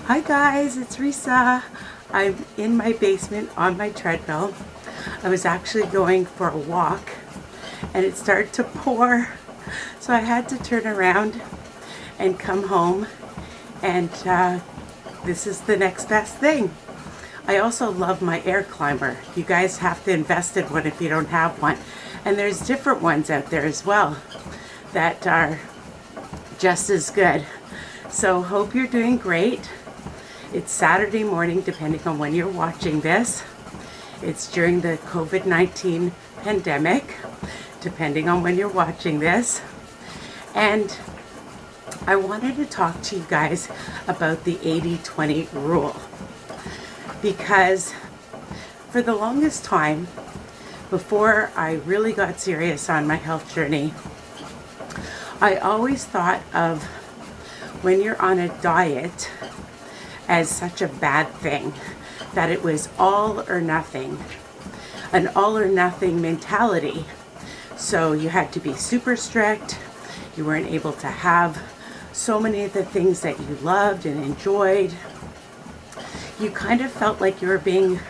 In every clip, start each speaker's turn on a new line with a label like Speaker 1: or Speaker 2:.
Speaker 1: Hi guys, it's Risa. I'm in my basement on my treadmill. I was actually going for a walk and it started to pour, so I had to turn around and come home, and this is the next best thing. I also love my air climber. You guys have to invest in one if you don't have one, and there's different ones out there as well that are just as good. So hope you're doing great. It's Saturday morning, depending on when you're watching this. It's during the COVID-19 pandemic, depending on when you're watching this. And I wanted to talk to you guys about the 80-20 rule. Because for the longest time, before I really got serious on my health journey, I always thought of when you're on a diet as such a bad thing, that it was all or nothing, an all or nothing mentality. So you had to be super strict, you weren't able to have so many of the things that you loved and enjoyed. You kind of felt like you were being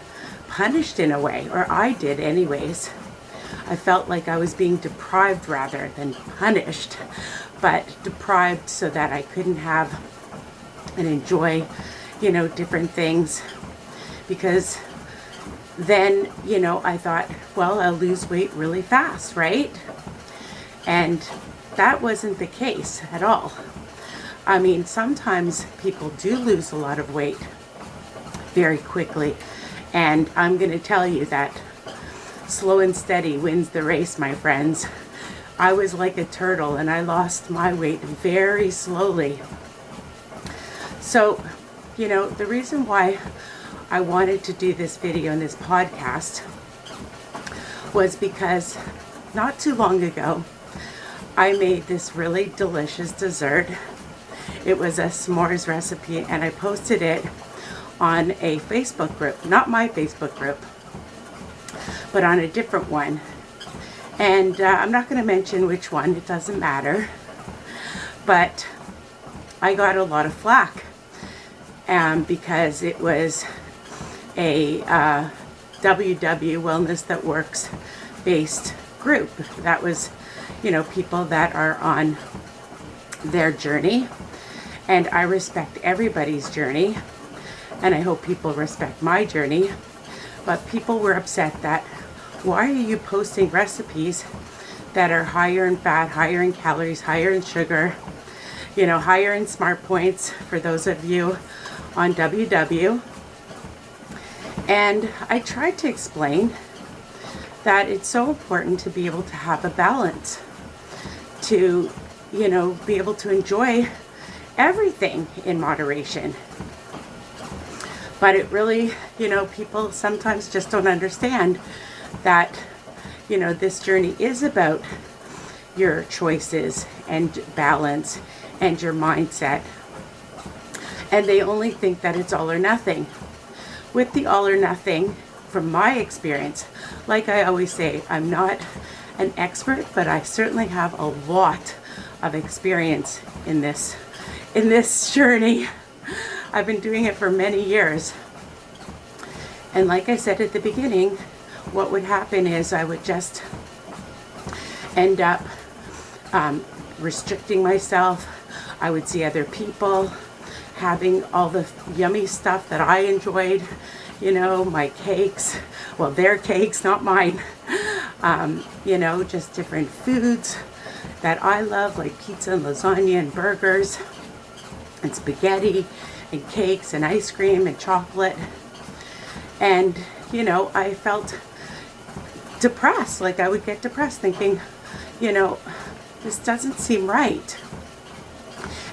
Speaker 1: punished in a way, or I did anyways. I felt like I was being deprived rather than punished, but deprived so that I couldn't have and enjoy different things, because then, I thought, well, I'll lose weight really fast, right? And that wasn't the case at all. I mean, sometimes people do lose a lot of weight very quickly, and I'm going to tell you that slow and steady wins the race, my friends. I was like a turtle and I lost my weight very slowly. So the reason why I wanted to do this video and this podcast was because not too long ago, I made this really delicious dessert. It was a s'mores recipe, and I posted it on a Facebook group, not my Facebook group, but on a different one. And I'm not going to mention which one, it doesn't matter. But I got a lot of flack. Because it was a WW Wellness That Works based group. That was, people that are on their journey. And I respect everybody's journey. And I hope people respect my journey. But people were upset that, why are you posting recipes that are higher in fat, higher in calories, higher in sugar, higher in smart points for those of you on WW. And I tried to explain that it's so important to be able to have a balance, to, be able to enjoy everything in moderation. But it really, people sometimes just don't understand that, this journey is about your choices and balance and your mindset. And they only think that it's all or nothing. With the all or nothing, from my experience, like I always say, I'm not an expert, but I certainly have a lot of experience in this journey. I've been doing it for many years. And like I said at the beginning, what would happen is I would just end up restricting myself. I would see other people having all the yummy stuff that I enjoyed, my cakes, well, their cakes, not mine, just different foods that I love, like pizza and lasagna and burgers and spaghetti and cakes and ice cream and chocolate. And, I felt depressed, like I would get depressed thinking, this doesn't seem right.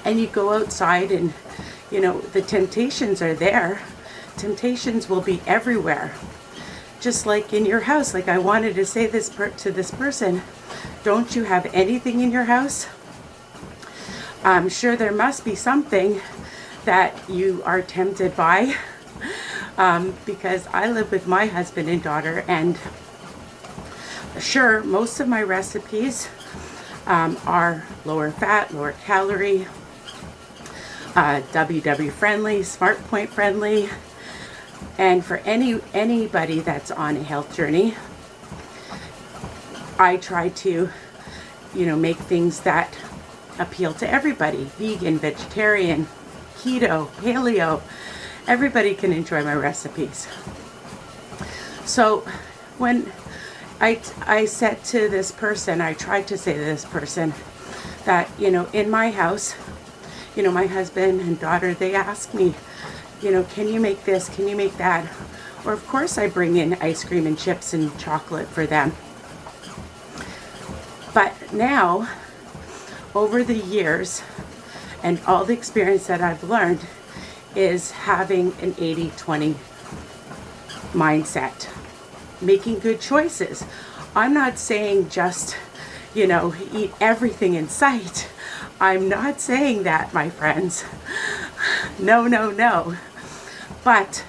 Speaker 1: And you go outside and the temptations are there. Temptations will be everywhere. Just like in your house. Like I wanted to say this to this person, don't you have anything in your house? I'm sure there must be something that you are tempted by. Because I live with my husband and daughter, and sure, most of my recipes are lower fat, lower calorie. WW friendly, Smart Point friendly, and for anybody that's on a health journey, I try to, make things that appeal to everybody. Vegan, vegetarian, keto, paleo. Everybody can enjoy my recipes. So when I said to this person, I tried to say to this person that, in my house, my husband and daughter, they ask me, can you make this? Can you make that? Or of course I bring in ice cream and chips and chocolate for them. But now, over the years and all the experience that I've learned is having an 80-20 mindset, making good choices. I'm not saying just, eat everything in sight. I'm not saying that, my friends. No, no, no. But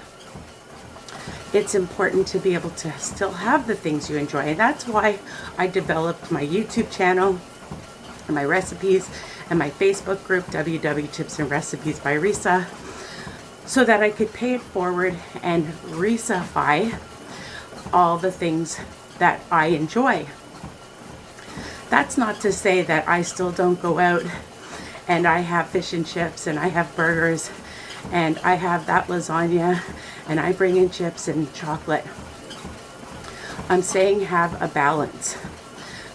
Speaker 1: it's important to be able to still have the things you enjoy. And that's why I developed my YouTube channel and my recipes and my Facebook group, WW Tips and Recipes by Risa, so that I could pay it forward and Risify all the things that I enjoy. That's not to say that I still don't go out and I have fish and chips and I have burgers and I have that lasagna and I bring in chips and chocolate. I'm saying have a balance.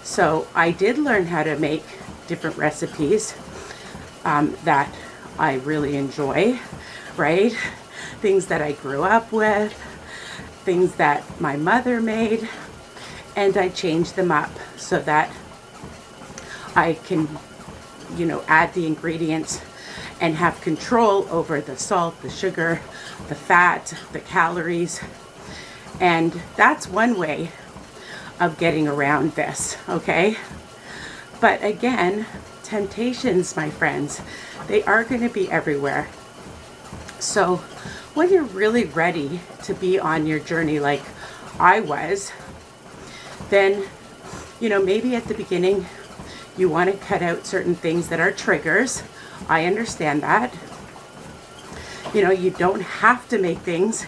Speaker 1: So I did learn how to make different recipes that I really enjoy, right? Things that I grew up with, things that my mother made, and I changed them up so that I can, add the ingredients and have control over the salt, the sugar, the fat, the calories. And that's one way of getting around this, okay? But again, temptations, my friends, they are going to be everywhere. So when you're really ready to be on your journey like I was, then, maybe at the beginning you want to cut out certain things that are triggers. I understand that. You don't have to make things.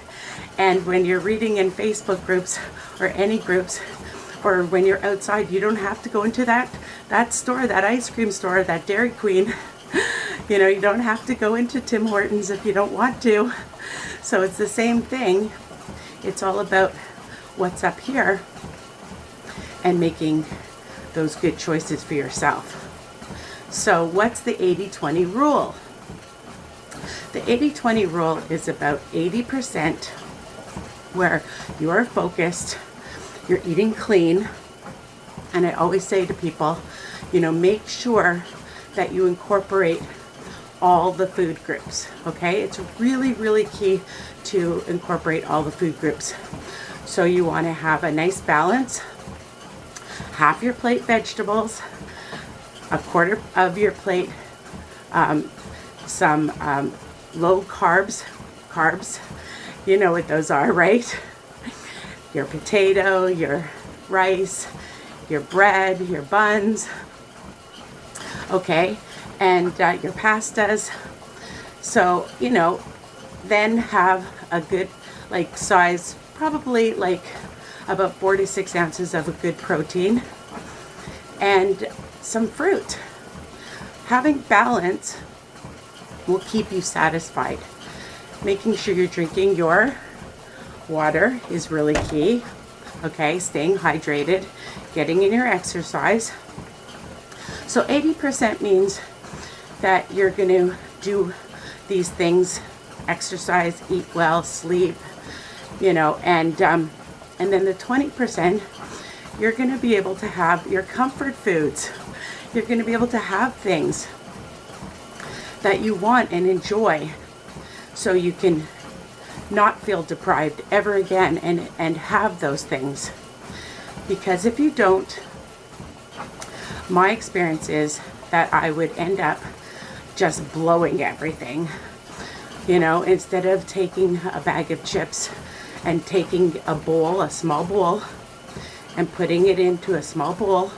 Speaker 1: And when you're reading in Facebook groups or any groups, or when you're outside, you don't have to go into that store, that ice cream store, that Dairy Queen. You don't have to go into Tim Hortons if you don't want to. So it's the same thing. It's all about what's up here and making those good choices for yourself. So what's the 80-20 rule? The 80-20 rule is about 80% where you are focused, you're eating clean, and I always say to people, make sure that you incorporate all the food groups, okay? It's really, really key to incorporate all the food groups. So you want to have a nice balance, half your plate vegetables, a quarter of your plate some low carbs, you know what those are, right? Your potato, your rice, your bread, your buns, okay, and your pastas. So, then have a good size, probably about 4 to 6 ounces of a good protein and some fruit. Having balance will keep you satisfied. Making sure you're drinking your water is really key. Okay, staying hydrated, getting in your exercise. So 80% means that you're going to do these things: exercise, eat well, sleep, and then the 20%, you're going to be able to have your comfort foods. You're going to be able to have things that you want and enjoy, so you can not feel deprived ever again and have those things. Because if you don't, my experience is that I would end up just blowing everything. Instead of taking a bag of chips and taking a bowl, a small bowl, and putting it into a small bowl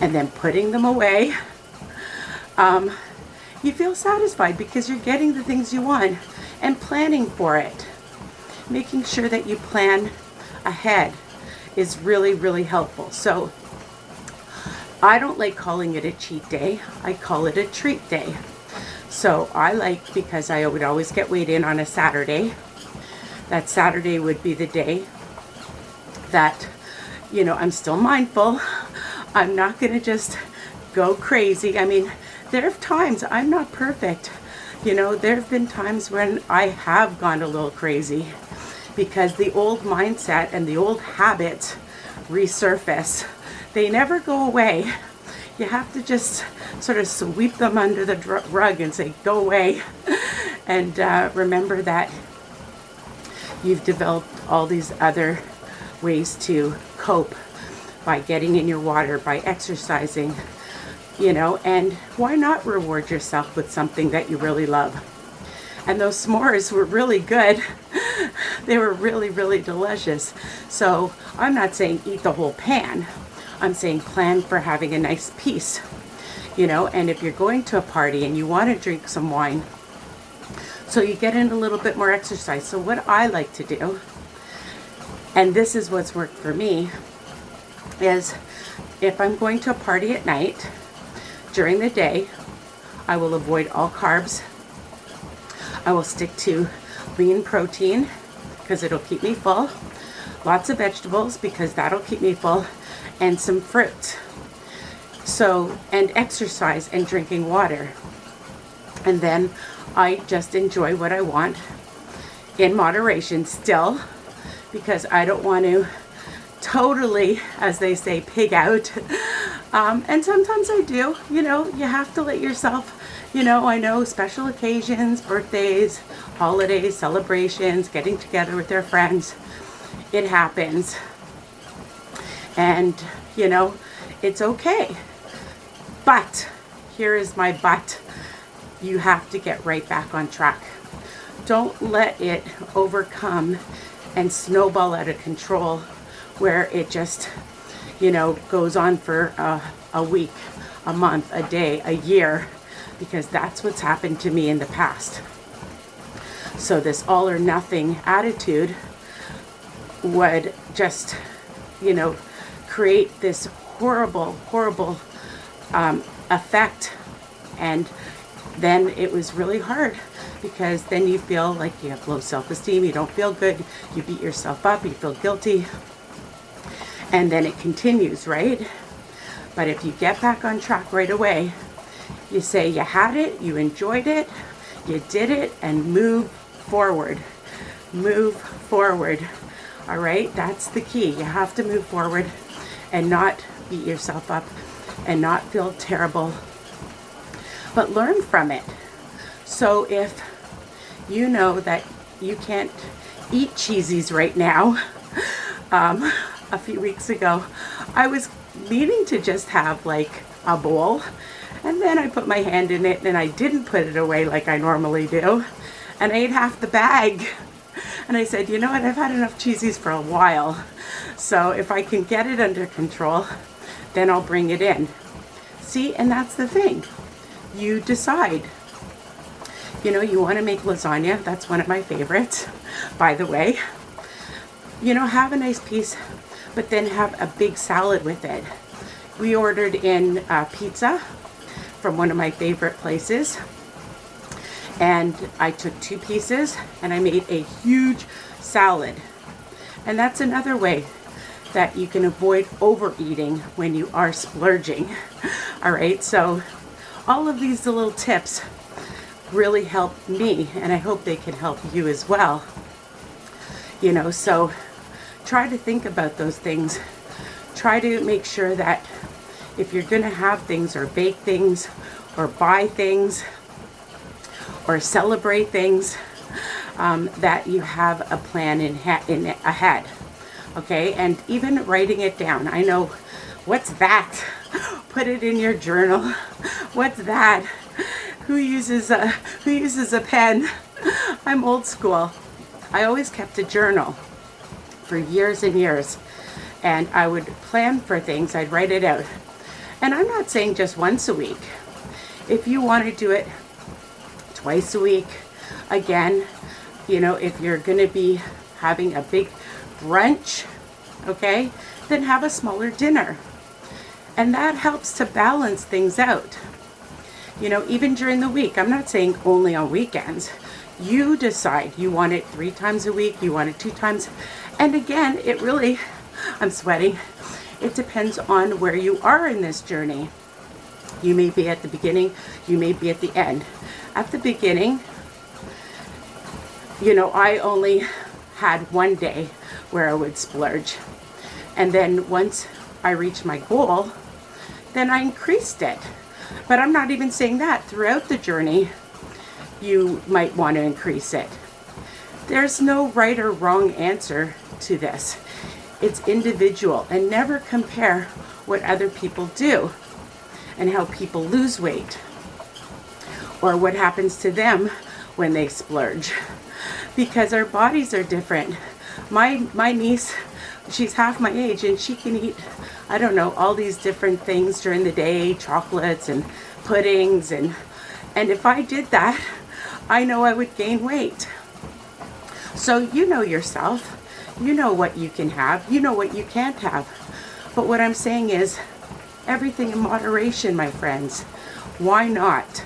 Speaker 1: and then putting them away, you feel satisfied because you're getting the things you want and planning for it. Making sure that you plan ahead is really, really helpful. So I don't like calling it a cheat day. I call it a treat day. So I like, because I would always get weighed in on a Saturday. That Saturday would be the day that, you know, I'm still mindful. I'm not going to just go crazy. I mean, there have times, I'm not perfect. You know, there have been times when I have gone a little crazy because the old mindset and the old habits resurface. They never go away. You have to just sort of sweep them under the rug and say, go away. And remember that you've developed all these other ways to cope by getting in your water, by exercising, you know, and why not reward yourself with something that you really love? And those s'mores were really good. They were really, really delicious. So I'm not saying eat the whole pan. I'm saying plan for having a nice piece, you know, and if you're going to a party and you want to drink some wine, so you get in a little bit more exercise. So what I like to do, and this is what's worked for me, is if I'm going to a party at night, during the day, I will avoid all carbs. I will stick to lean protein because it'll keep me full. Lots of vegetables because that'll keep me full. And some fruit. So, and exercise and drinking water. And then I just enjoy what I want in moderation still, because I don't want to totally, as they say, pig out. And sometimes I do, you know, you have to let yourself, you know, I know special occasions, birthdays, holidays, celebrations, getting together with their friends, it happens. And, you know, it's okay. But, here is my but. You have to get right back on track. Don't let it overcome and snowball out of control where it just, you know, goes on for a week, a month, a day, a year, because that's what's happened to me in the past. So this all or nothing attitude would just, you know, create this horrible effect, and then it was really hard because then you feel like you have low self-esteem, you don't feel good, you beat yourself up, you feel guilty, and then it continues, right? But if you get back on track right away, you say you had it, you enjoyed it, you did it, and move forward. Move forward. All right, that's the key. You have to move forward and not beat yourself up and not feel terrible, but learn from it. So if you know that you can't eat cheesies right now, a few weeks ago, I was needing to just have like a bowl, and then I put my hand in it and I didn't put it away like I normally do, and I ate half the bag. And I said, you know what, I've had enough cheesies for a while. So if I can get it under control, then I'll bring it in. See, and that's the thing. You decide. You know, you want to make lasagna. That's one of my favorites, by the way. You know, have a nice piece, but then have a big salad with it. We ordered in pizza from one of my favorite places. And I took 2 pieces and I made a huge salad. And that's another way that you can avoid overeating when you are splurging. All right, so all of these little tips really help me, and I hope they can help you as well. You know, so try to think about those things. Try to make sure that if you're going to have things or bake things or buy things or celebrate things, that you have a plan in ahead, okay? And even writing it down. I know, what's that? Put it in your journal. What's that? Who uses a pen? I'm old school. I always kept a journal for years and years, and I would plan for things. I'd write it out, and I'm not saying just once a week. If you want to do it twice a week. Again, you know, if you're going to be having a big brunch, okay, then have a smaller dinner. And that helps to balance things out. You know, even during the week, I'm not saying only on weekends. You decide. You want it 3 times a week, you want it 2 times. And again, it really, I'm sweating. It depends on where you are in this journey. You may be at the beginning, you may be at the end. At the beginning, you know, I only had one day where I would splurge. And then once I reached my goal, then I increased it. But I'm not even saying that. Throughout the journey, you might want to increase it. There's no right or wrong answer to this. It's individual, and never compare what other people do and how people lose weight or what happens to them when they splurge, because our bodies are different. My niece, she's half my age, and she can eat, I don't know, all these different things during the day, chocolates and puddings, and if I did that, I know I would gain weight. So you know yourself, you know what you can have, you know what you can't have. But what I'm saying is, everything in moderation, my friends. Why not?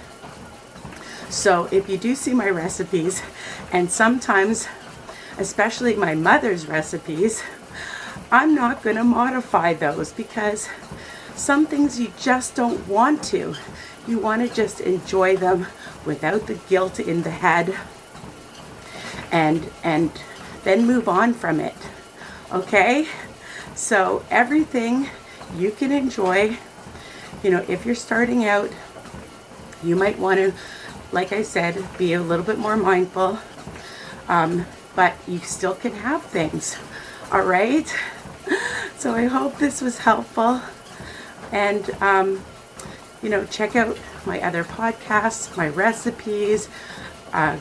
Speaker 1: So if you do see my recipes, and sometimes, especially my mother's recipes, I'm not going to modify those, because some things you just don't want to. You want to just enjoy them without the guilt in the head, and then move on from it. Okay? So everything you can enjoy. You know, if you're starting out, you might want to, like I said, be a little bit more mindful, but you still can have things. All right? So I hope this was helpful, and you know, check out my other podcasts, my recipes,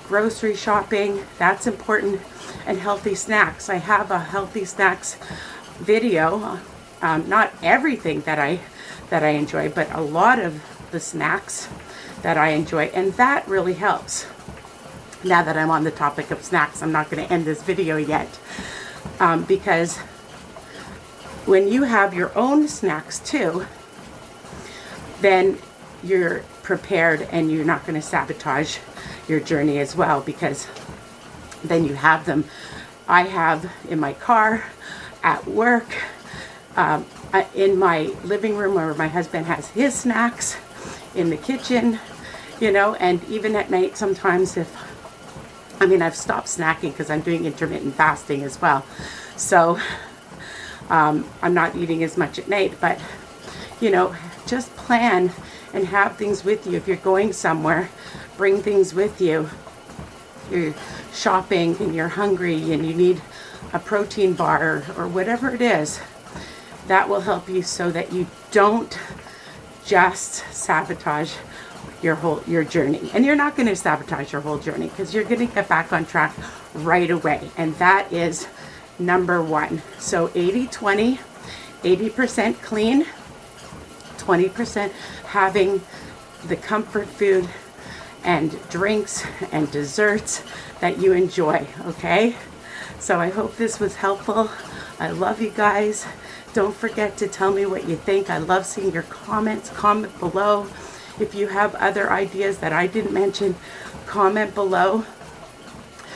Speaker 1: grocery shopping, that's important, and healthy snacks. I have a healthy snacks video, not everything that I enjoy, but a lot of the snacks that I enjoy, and that really helps. Now that I'm on the topic of snacks, I'm not going to end this video yet, because when you have your own snacks too, then you're prepared and you're not going to sabotage your journey as well, because then you have them. I have in my car, at work, in my living room where my husband has his snacks, in the kitchen, you know, and even at night sometimes I've stopped snacking because I'm doing intermittent fasting as well. So I'm not eating as much at night, but you know, just plan and have things with you. If you're going somewhere, bring things with you. You're shopping and you're hungry and you need a protein bar or whatever it is, that will help you so that you don't just sabotage your journey. And you're not going to sabotage your whole journey, because you're going to get back on track right away. And that is number one. So 80-20, 80% clean, 20% having the comfort food and drinks and desserts that you enjoy. Okay? So I hope this was helpful. I love you guys. Don't forget to tell me what you think. I love seeing your comments. Comment below. If you have other ideas that I didn't mention, comment below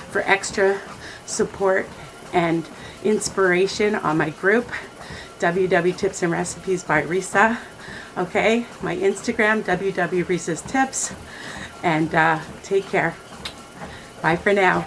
Speaker 1: for extra support and inspiration on my group, WW Tips and Recipes by Risa. Okay, my Instagram, WW Risa's Tips. And take care. Bye for now.